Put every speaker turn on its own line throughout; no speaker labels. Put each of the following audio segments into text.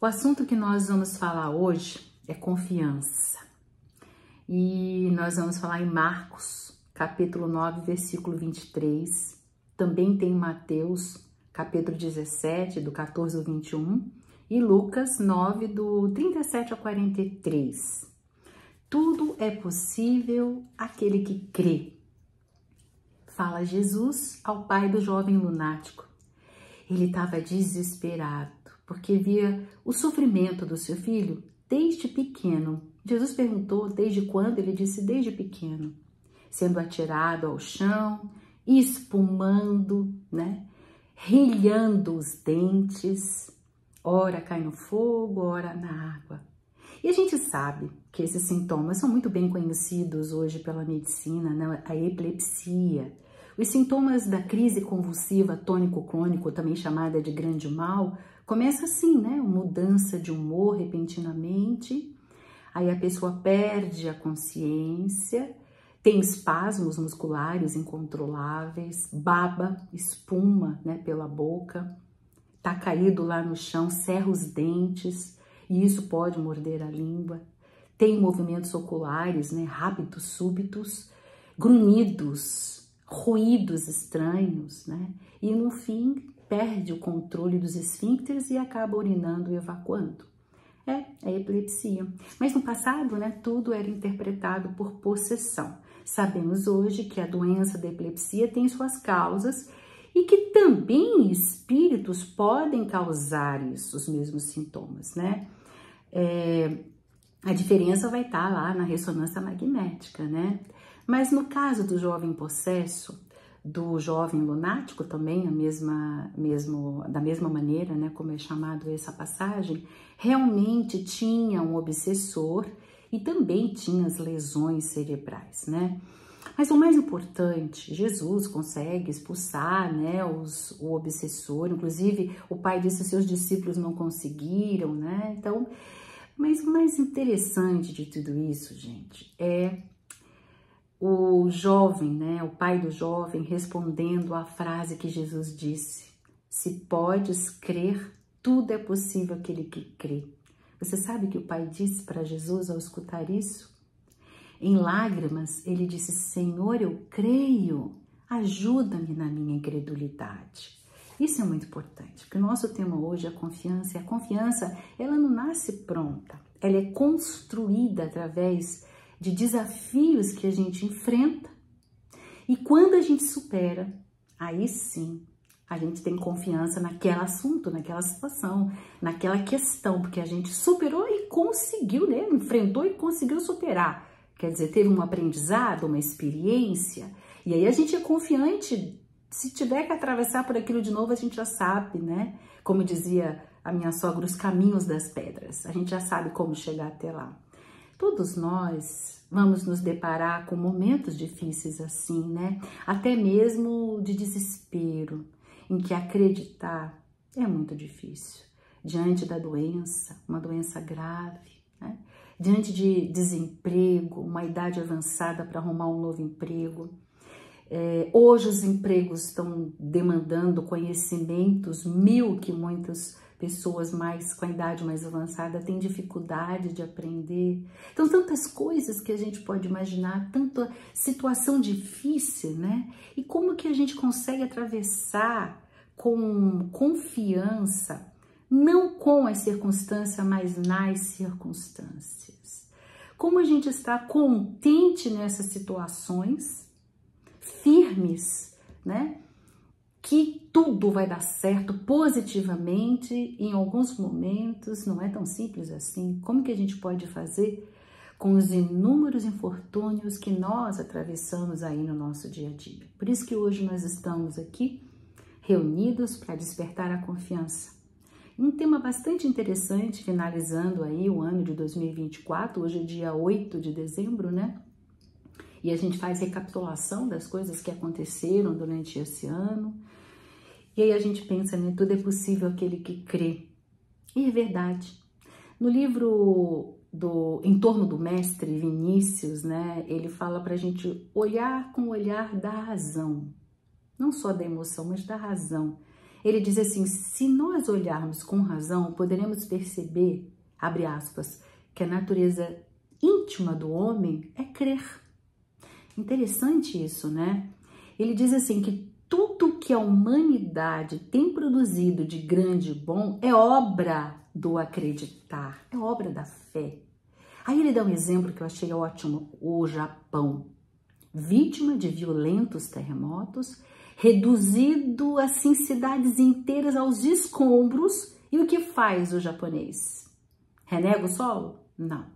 O assunto que nós vamos falar hoje é confiança. E nós vamos falar em Marcos, capítulo 9, versículo 23. Também tem Mateus, capítulo 17, do 14 ao 21. E Lucas 9, do 37 ao 43. Tudo é possível àquele que crê. Fala Jesus ao pai do jovem lunático. Ele estava desesperado, porque via o sofrimento do seu filho desde pequeno. Jesus perguntou desde quando? Ele disse desde pequeno. Sendo atirado ao chão, espumando, rilhando os dentes. Ora cai no fogo, ora na água. E a gente sabe que esses sintomas são muito bem conhecidos hoje pela medicina, a epilepsia. Os sintomas da crise convulsiva tônico-clônico, também chamada de grande mal, começa assim, mudança de humor repentinamente, aí a pessoa perde a consciência, tem espasmos musculares incontroláveis, baba, espuma, pela boca, tá caído lá no chão, cerra os dentes, e isso pode morder a língua, tem movimentos oculares, rápidos, súbitos, grunhidos, ruídos estranhos, e no fim perde o controle dos esfíncteres e acaba urinando e evacuando. É a epilepsia. Mas no passado, tudo era interpretado por possessão. Sabemos hoje que a doença da epilepsia tem suas causas e que também espíritos podem causar isso, os mesmos sintomas, A diferença vai estar lá na ressonância magnética, Mas no caso do jovem possesso, do jovem lunático também, da mesma maneira, como é chamado essa passagem, realmente tinha um obsessor e também tinha as lesões cerebrais, Mas o mais importante, Jesus consegue expulsar, o obsessor, inclusive o pai disse que seus discípulos não conseguiram, Então, mas o mais interessante de tudo isso, gente, é o jovem, o pai do jovem respondendo à frase que Jesus disse: se podes crer, tudo é possível àquele que crê. Você sabe que o pai disse para Jesus ao escutar isso? Em lágrimas, ele disse: Senhor, eu creio, ajuda-me na minha incredulidade. Isso é muito importante, porque o nosso tema hoje é a confiança, e a confiança, ela não nasce pronta, ela é construída através de desafios que a gente enfrenta, e quando a gente supera, aí sim, a gente tem confiança naquele assunto, naquela situação, naquela questão, porque a gente superou e conseguiu, enfrentou e conseguiu superar. Quer dizer, teve um aprendizado, uma experiência, e aí a gente é confiante. Se tiver que atravessar por aquilo de novo, a gente já sabe, Como dizia a minha sogra, os caminhos das pedras. A gente já sabe como chegar até lá. Todos nós vamos nos deparar com momentos difíceis assim, Até mesmo de desespero, em que acreditar é muito difícil. Diante da doença, uma doença grave, Diante de desemprego, uma idade avançada para arrumar um novo emprego. Hoje os empregos estão demandando conhecimentos que muitas pessoas com a idade mais avançada têm dificuldade de aprender. Então, tantas coisas que a gente pode imaginar, tanta situação difícil, E como que a gente consegue atravessar com confiança, não com as circunstâncias, mas nas circunstâncias. Como a gente está contente nessas situações, firmes, que tudo vai dar certo positivamente, em alguns momentos não é tão simples assim. Como que a gente pode fazer com os inúmeros infortúnios que nós atravessamos aí no nosso dia a dia? Por isso que hoje nós estamos aqui reunidos para despertar a confiança. Um tema bastante interessante, finalizando aí o ano de 2024, hoje é dia 8 de dezembro, E a gente faz recapitulação das coisas que aconteceram durante esse ano. E aí a gente pensa, tudo é possível àquele que crê. E é verdade. No livro Em Torno do Mestre, Vinícius, ele fala para a gente olhar com o olhar da razão. Não só da emoção, mas da razão. Ele diz assim, se nós olharmos com razão, poderemos perceber, abre aspas, que a natureza íntima do homem é crer. Interessante isso, né? Ele diz assim que tudo que a humanidade tem produzido de grande e bom é obra do acreditar, é obra da fé. Aí ele dá um exemplo que eu achei ótimo, o Japão, vítima de violentos terremotos, reduzido assim cidades inteiras aos escombros, e o que faz o japonês? Renega o solo? Não.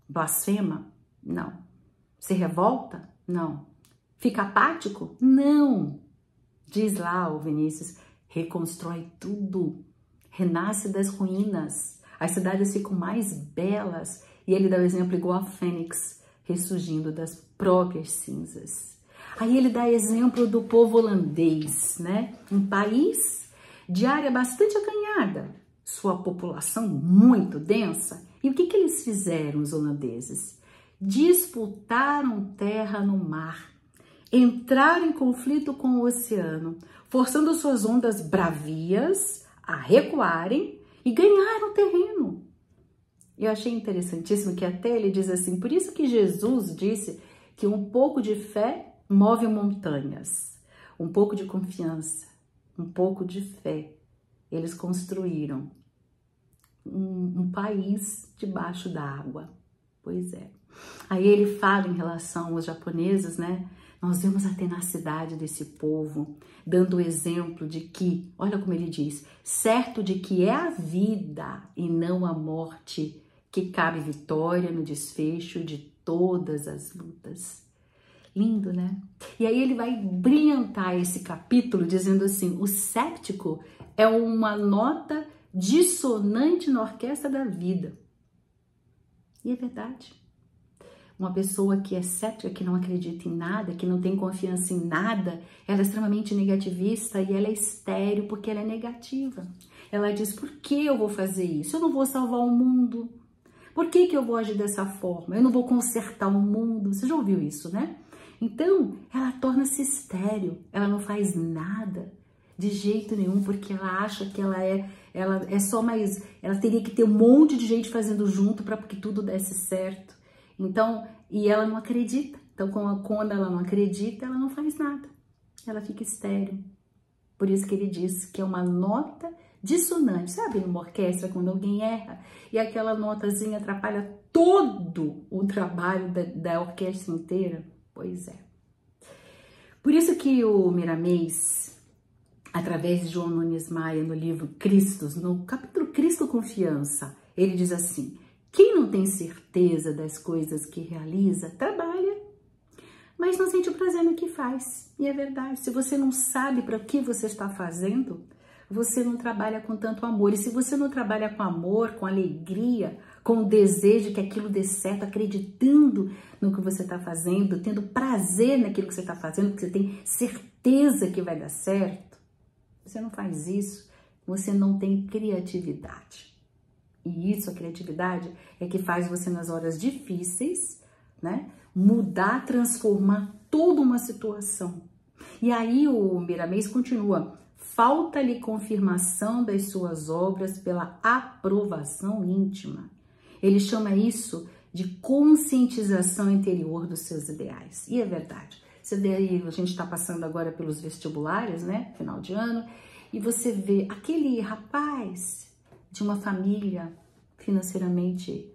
Blasfema? Não. Se revolta? Não. Fica apático? Não. Diz lá o Vinícius, reconstrói tudo, renasce das ruínas, as cidades ficam mais belas, e ele dá o exemplo igual a fênix, ressurgindo das próprias cinzas. Aí ele dá exemplo do povo holandês, né? Um país de área bastante acanhada, sua população muito densa. E o que eles fizeram, os holandeses? Disputaram terra no mar, entraram em conflito com o oceano, forçando suas ondas bravias a recuarem e ganharam terreno. Eu achei interessantíssimo que até ele diz assim, por isso que Jesus disse que um pouco de fé move montanhas, um pouco de confiança, um pouco de fé. Eles construíram um país debaixo d'água. Pois é. Aí ele fala em relação aos japoneses, né? Nós vemos a tenacidade desse povo, dando o exemplo de que, olha como ele diz, certo de que é a vida e não a morte que cabe vitória no desfecho de todas as lutas. Lindo, né? E aí ele vai brilhantar esse capítulo dizendo assim, o séptico é uma nota dissonante na orquestra da vida. E é verdade. Uma pessoa que é cética, que não acredita em nada, que não tem confiança em nada, ela é extremamente negativista e ela é estéril porque ela é negativa. Ela diz, por que eu vou fazer isso? Eu não vou salvar o mundo. Por que eu vou agir dessa forma? Eu não vou consertar o mundo. Você já ouviu isso, né? Então, ela torna-se estéril. Ela não faz nada de jeito nenhum, porque ela acha que ela é só mais... Ela teria que ter um monte de gente fazendo junto para que tudo desse certo. Então, e ela não acredita. Então, quando ela não acredita, ela não faz nada. Ela fica estéril. Por isso que ele diz que é uma nota dissonante. Sabe, numa orquestra, quando alguém erra e aquela notazinha atrapalha todo o trabalho da orquestra inteira? Pois é. Por isso que o Miramês, através de João Nunes Maia, no livro Cristos, no capítulo Cristo Confiança, ele diz assim, quem não tem certeza das coisas que realiza, trabalha, mas não sente prazer no que faz. E é verdade, se você não sabe para que você está fazendo, você não trabalha com tanto amor. E se você não trabalha com amor, com alegria, com o desejo que aquilo dê certo, acreditando no que você está fazendo, tendo prazer naquilo que você está fazendo, porque você tem certeza que vai dar certo, você não faz isso, você não tem criatividade. E isso, a criatividade, é que faz você nas horas difíceis, né, mudar, transformar toda uma situação. E aí o Miramês continua, falta-lhe confirmação das suas obras pela aprovação íntima. Ele chama isso de conscientização interior dos seus ideais. E é verdade. A gente está passando agora pelos vestibulares, né, final de ano, e você vê aquele rapaz de uma família financeiramente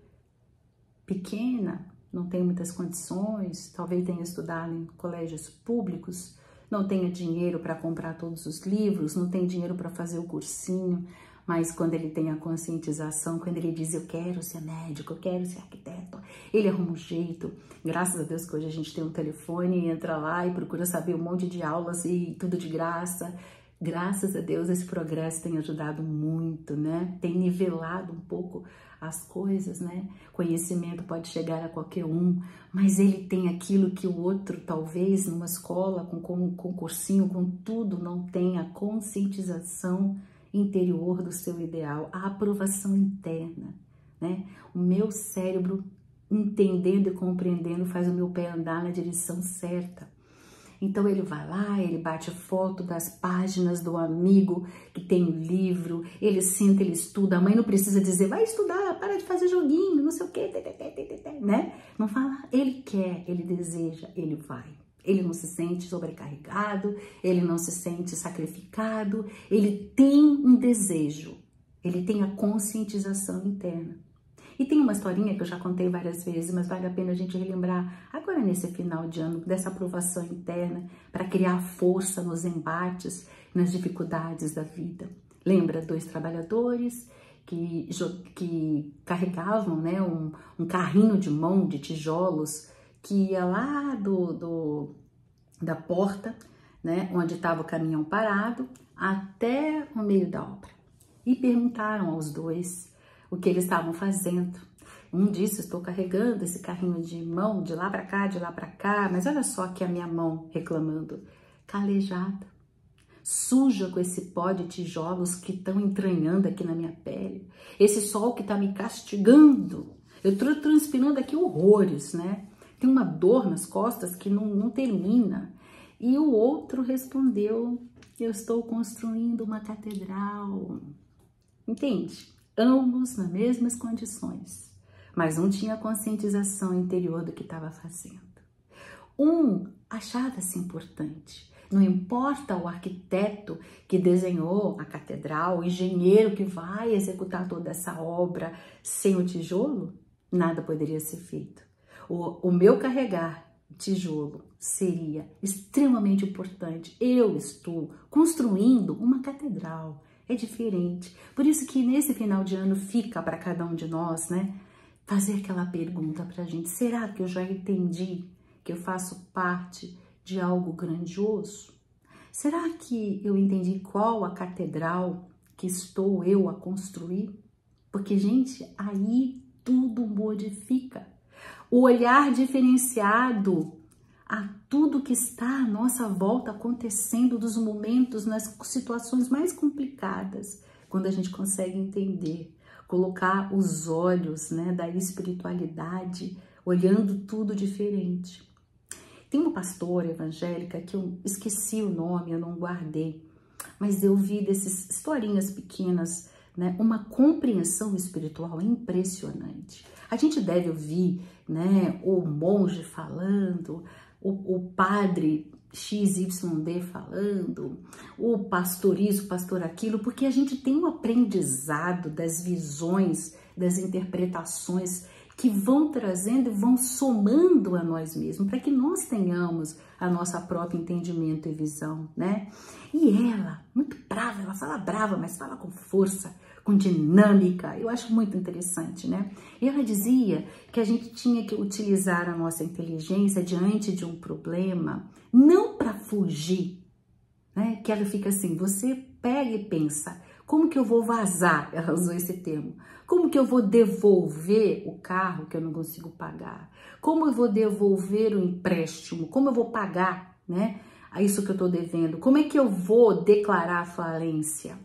pequena, não tem muitas condições, talvez tenha estudado em colégios públicos, não tenha dinheiro para comprar todos os livros, não tem dinheiro para fazer o cursinho, mas quando ele tem a conscientização, quando ele diz eu quero ser médico, eu quero ser arquiteto, ele arruma um jeito. Graças a Deus que hoje a gente tem um telefone, entra lá e procura saber um monte de aulas e tudo de graça. Graças a Deus esse progresso tem ajudado muito, né? Tem nivelado um pouco as coisas, né? Conhecimento pode chegar a qualquer um, mas ele tem aquilo que o outro, talvez, numa escola, com cursinho, com tudo, não tem, a conscientização interior do seu ideal, a aprovação interna, né? O meu cérebro, entendendo e compreendendo, faz o meu pé andar na direção certa. Então ele vai lá, ele bate foto das páginas do amigo que tem o livro, ele senta, ele estuda, a mãe não precisa dizer, vai estudar, para de fazer joguinho, não sei o quê, né? Não fala, ele quer, ele deseja, ele vai. Ele não se sente sobrecarregado, ele não se sente sacrificado, ele tem um desejo, ele tem a conscientização interna. E tem uma historinha que eu já contei várias vezes, mas vale a pena a gente relembrar agora nesse final de ano, dessa aprovação interna, para criar força nos embates, nas dificuldades da vida. Lembra 2 trabalhadores que carregavam, né, um carrinho de mão de tijolos que ia lá da porta, né, onde estava o caminhão parado, até o meio da obra. E perguntaram aos 2 o que eles estavam fazendo. Um disse, estou carregando esse carrinho de mão de lá para cá, mas olha só aqui a minha mão reclamando, calejada, suja com esse pó de tijolos que estão entranhando aqui na minha pele, esse sol que está me castigando, eu estou transpirando aqui horrores, né? Tem uma dor nas costas que não termina. E o outro respondeu, eu estou construindo uma catedral. Entende? Ambos nas mesmas condições, mas um tinha conscientização interior do que estava fazendo. Um achava-se importante. Não importa o arquiteto que desenhou a catedral, o engenheiro que vai executar toda essa obra, sem o tijolo, nada poderia ser feito. O meu carregar tijolo seria extremamente importante. Eu estou construindo uma catedral. É diferente. Por isso que nesse final de ano fica para cada um de nós, né? Fazer aquela pergunta para a gente. Será que eu já entendi que eu faço parte de algo grandioso? Será que eu entendi qual a catedral que estou eu a construir? Porque, gente, aí tudo modifica. O olhar diferenciado a tudo que está à nossa volta acontecendo, dos momentos, nas situações mais complicadas, quando a gente consegue entender, colocar os olhos, né, da espiritualidade, olhando tudo diferente. Tem uma pastora evangélica que eu esqueci o nome, eu não guardei, mas eu vi dessas historinhas pequenas, né, uma compreensão espiritual impressionante. A gente deve ouvir, né, o monge falando, o padre XYD falando, o pastor isso, o pastor aquilo, porque a gente tem um aprendizado das visões, das interpretações que vão trazendo e vão somando a nós mesmos, para que nós tenhamos a nossa própria entendimento e visão, né? E ela, muito brava, ela fala brava, mas fala com força, com dinâmica, eu acho muito interessante, né? E ela dizia que a gente tinha que utilizar a nossa inteligência diante de um problema, não para fugir, né? Que ela fica assim, você pega e pensa, como que eu vou vazar? Ela usou esse termo. Como que eu vou devolver o carro que eu não consigo pagar? Como eu vou devolver o empréstimo? Como eu vou pagar, né? Isso que eu estou devendo? Como é que eu vou declarar a falência?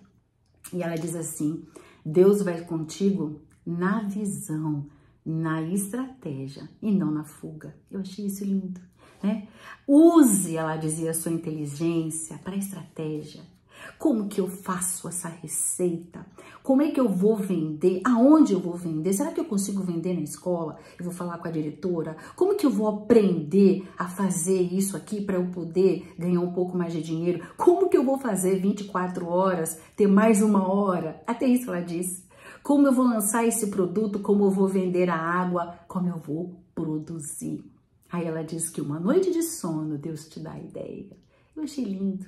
E ela diz assim, Deus vai contigo na visão, na estratégia e não na fuga. Eu achei isso lindo, né? Use, ela dizia, a sua inteligência para a estratégia. Como que eu faço essa receita? Como é que eu vou vender? Aonde eu vou vender? Será que eu consigo vender na escola? Eu vou falar com a diretora? Como que eu vou aprender a fazer isso aqui para eu poder ganhar um pouco mais de dinheiro? Como que eu vou fazer 24 horas, ter mais 1 hora? Até isso ela disse. Como eu vou lançar esse produto? Como eu vou vender a água? Como eu vou produzir? Aí ela diz que uma noite de sono Deus te dá a ideia. Eu achei lindo.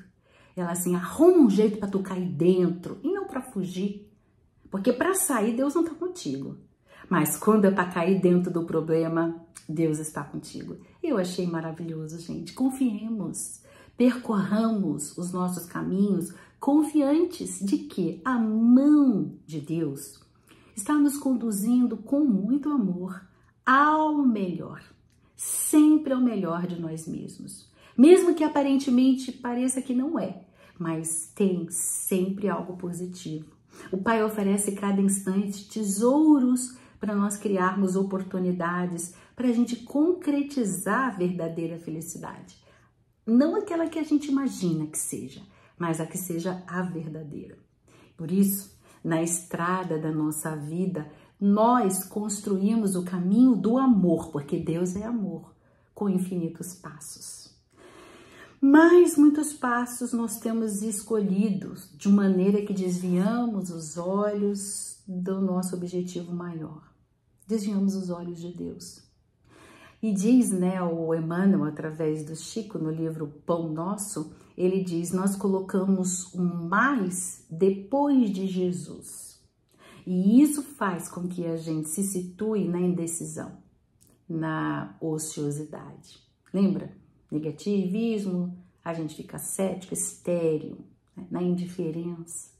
Ela assim, arruma um jeito para tu cair dentro e não para fugir. Porque para sair, Deus não está contigo. Mas quando é para cair dentro do problema, Deus está contigo. Eu achei maravilhoso, gente. Confiemos, percorramos os nossos caminhos confiantes de que a mão de Deus está nos conduzindo com muito amor ao melhor. Sempre ao melhor de nós mesmos. Mesmo que aparentemente pareça que não é, mas tem sempre algo positivo. O Pai oferece cada instante tesouros para nós criarmos oportunidades, para a gente concretizar a verdadeira felicidade. Não aquela que a gente imagina que seja, mas a que seja a verdadeira. Por isso, na estrada da nossa vida, nós construímos o caminho do amor, porque Deus é amor, com infinitos passos. Mas muitos passos nós temos escolhidos de maneira que desviamos os olhos do nosso objetivo maior. Desviamos os olhos de Deus. E diz, né, o Emmanuel, através do Chico, no livro Pão Nosso, ele diz, nós colocamos o mais depois de Jesus. E isso faz com que a gente se situe na indecisão, na ociosidade. Lembra? Negativismo, a gente fica cético, estéril, né? Na indiferença,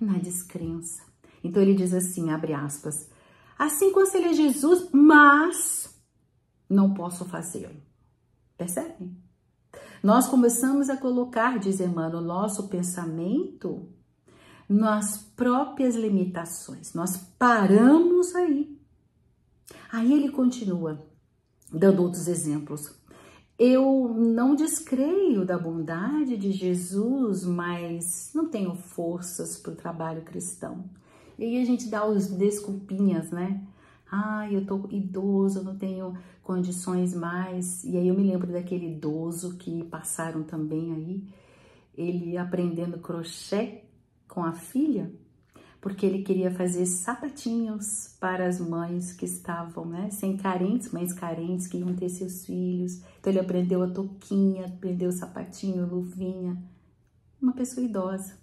na descrença. Então ele diz assim, abre aspas, assim conselha Jesus, mas não posso fazê-lo. Percebem? Nós começamos a colocar, diz Emmanuel, o nosso pensamento nas próprias limitações. Nós paramos aí. Aí ele continua, dando outros exemplos. Eu não descreio da bondade de Jesus, mas não tenho forças para o trabalho cristão. E aí a gente dá os desculpinhas, né? Eu tô idoso, eu não tenho condições mais. E aí eu me lembro daquele idoso que passaram também aí, ele aprendendo crochê com a filha, porque ele queria fazer sapatinhos para as mães que estavam, né, mães carentes que iam ter seus filhos. Então ele aprendeu a touquinha, aprendeu o sapatinho, luvinha, uma pessoa idosa,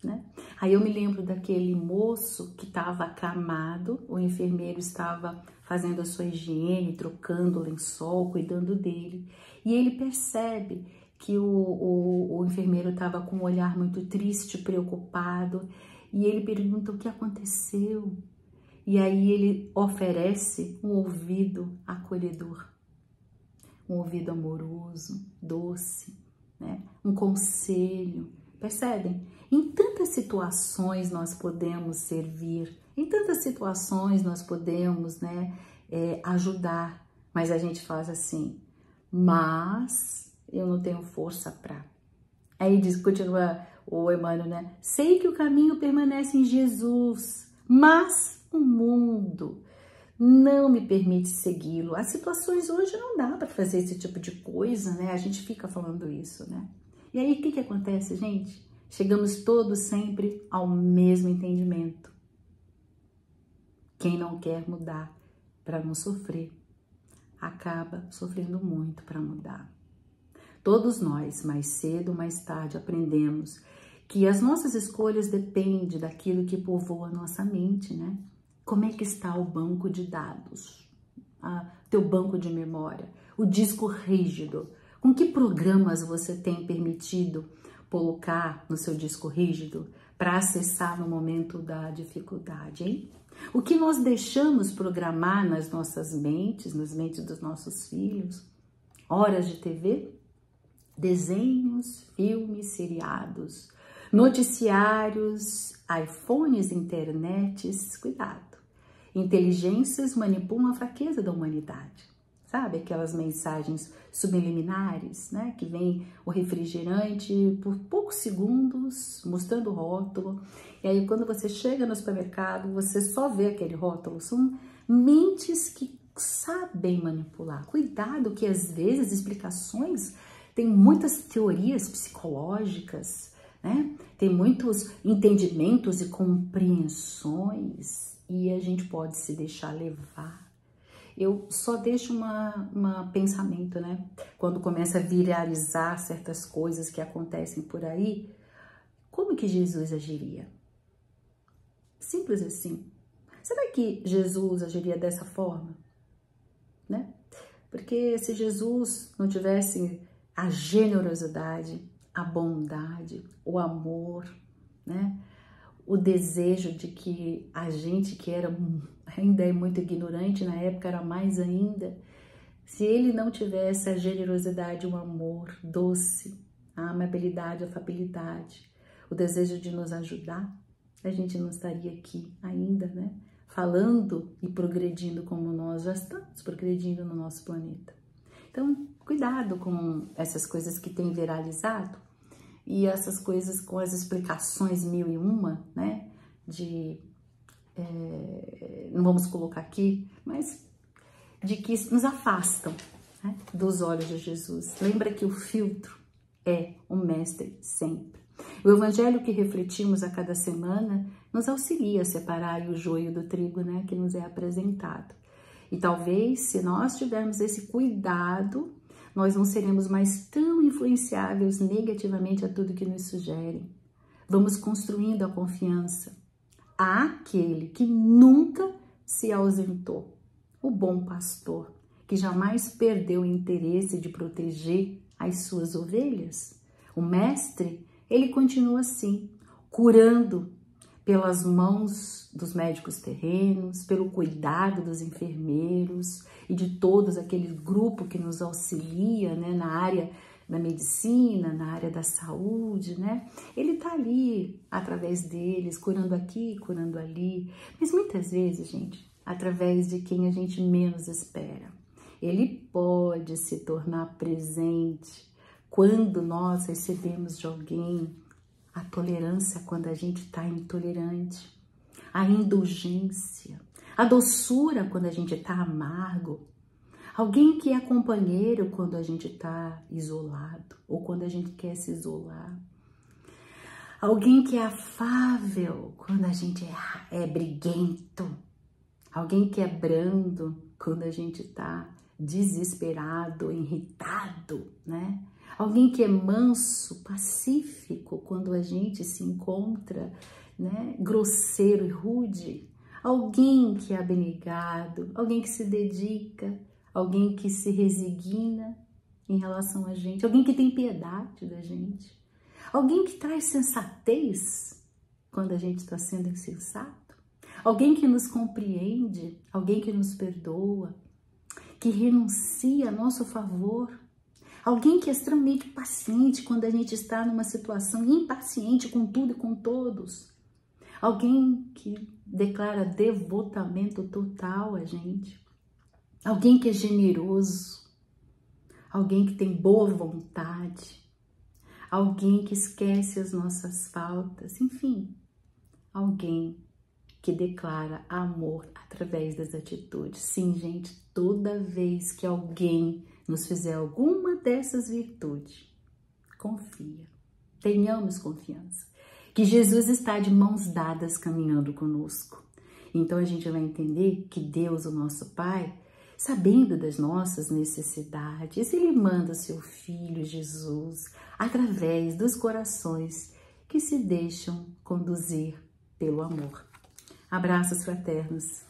né? Aí eu me lembro daquele moço que estava acamado, o enfermeiro estava fazendo a sua higiene, trocando o lençol, cuidando dele, e ele percebe que o enfermeiro estava com um olhar muito triste, preocupado, e ele pergunta o que aconteceu. E aí ele oferece um ouvido acolhedor, um ouvido amoroso, doce, né? Um conselho. Percebem? Em tantas situações nós podemos servir, em tantas situações nós podemos, né, ajudar, mas a gente faz assim, mas eu não tenho força para. Aí diz, continua o Emmanuel, né? Sei que o caminho permanece em Jesus, mas o mundo não me permite segui-lo. As situações hoje não dá para fazer esse tipo de coisa, né? A gente fica falando isso, né? E aí o que acontece, gente? Chegamos todos sempre ao mesmo entendimento. Quem não quer mudar para não sofrer, acaba sofrendo muito para mudar. Todos nós, mais cedo ou mais tarde, aprendemos que as nossas escolhas dependem daquilo que povoa a nossa mente, né? Como é que está o banco de dados? Teu banco de memória? O disco rígido? Com que programas você tem permitido colocar no seu disco rígido para acessar no momento da dificuldade, hein? O que nós deixamos programar nas nossas mentes, nas mentes dos nossos filhos? Horas de TV? Desenhos, filmes, seriados, noticiários, iPhones, internets, cuidado. Inteligências manipulam a fraqueza da humanidade. Sabe aquelas mensagens subliminares, né? Que vem o refrigerante por poucos segundos, mostrando o rótulo. E aí quando você chega no supermercado, você só vê aquele rótulo. São mentes que sabem manipular. Cuidado que às vezes explicações... Tem muitas teorias psicológicas, né? Tem muitos entendimentos e compreensões e a gente pode se deixar levar. Eu só deixo um pensamento, né? Quando começa a viralizar certas coisas que acontecem por aí, como que Jesus agiria? Simples assim. Será que Jesus agiria dessa forma? Né? Porque se Jesus não tivesse a generosidade, a bondade, o amor, né? O desejo de que a gente que ainda é muito ignorante, na época era mais ainda, se ele não tivesse a generosidade, o amor doce, a amabilidade, a afabilidade, o desejo de nos ajudar, a gente não estaria aqui ainda, né? Falando e progredindo como nós já estamos progredindo no nosso planeta. Então, cuidado com essas coisas que têm viralizado e essas coisas com as explicações 1001, né? Não vamos colocar aqui, mas de que nos afastam, né, dos olhos de Jesus. Lembra que o filtro é o mestre sempre. O evangelho que refletimos a cada semana nos auxilia a separar o joio do trigo, né, que nos é apresentado. E talvez, se nós tivermos esse cuidado, nós não seremos mais tão influenciáveis negativamente a tudo que nos sugerem. Vamos construindo a confiança àquele que nunca se ausentou, o bom pastor, que jamais perdeu o interesse de proteger as suas ovelhas. O mestre, ele continua assim, curando pelas mãos dos médicos terrenos, pelo cuidado dos enfermeiros e de todos aquele grupo que nos auxilia, né, na área da medicina, na área da saúde, né? Ele tá ali, através deles, curando aqui, curando ali. Mas muitas vezes, gente, através de quem a gente menos espera. Ele pode se tornar presente quando nós recebemos de alguém a tolerância quando a gente está intolerante, a indulgência, a doçura quando a gente está amargo, alguém que é companheiro quando a gente está isolado ou quando a gente quer se isolar, alguém que é afável quando a gente é briguento, alguém que é brando quando a gente está desesperado, irritado, né? Alguém que é manso, pacífico quando a gente se encontra, né, grosseiro e rude. Alguém que é abnegado, alguém que se dedica, alguém que se resigna em relação a gente, alguém que tem piedade da gente, alguém que traz sensatez quando a gente está sendo insensato, alguém que nos compreende, alguém que nos perdoa, que renuncia a nosso favor, alguém que é extremamente paciente quando a gente está numa situação impaciente com tudo e com todos, alguém que declara devotamento total a gente, alguém que é generoso, alguém que tem boa vontade, alguém que esquece as nossas faltas, enfim, alguém que declara amor através das atitudes. Sim, gente, toda vez que alguém nos fizer alguma dessas virtudes, confia, tenhamos confiança, que Jesus está de mãos dadas caminhando conosco. Então a gente vai entender que Deus, o nosso Pai, sabendo das nossas necessidades, Ele manda seu Filho Jesus através dos corações que se deixam conduzir pelo amor. Abraços fraternos.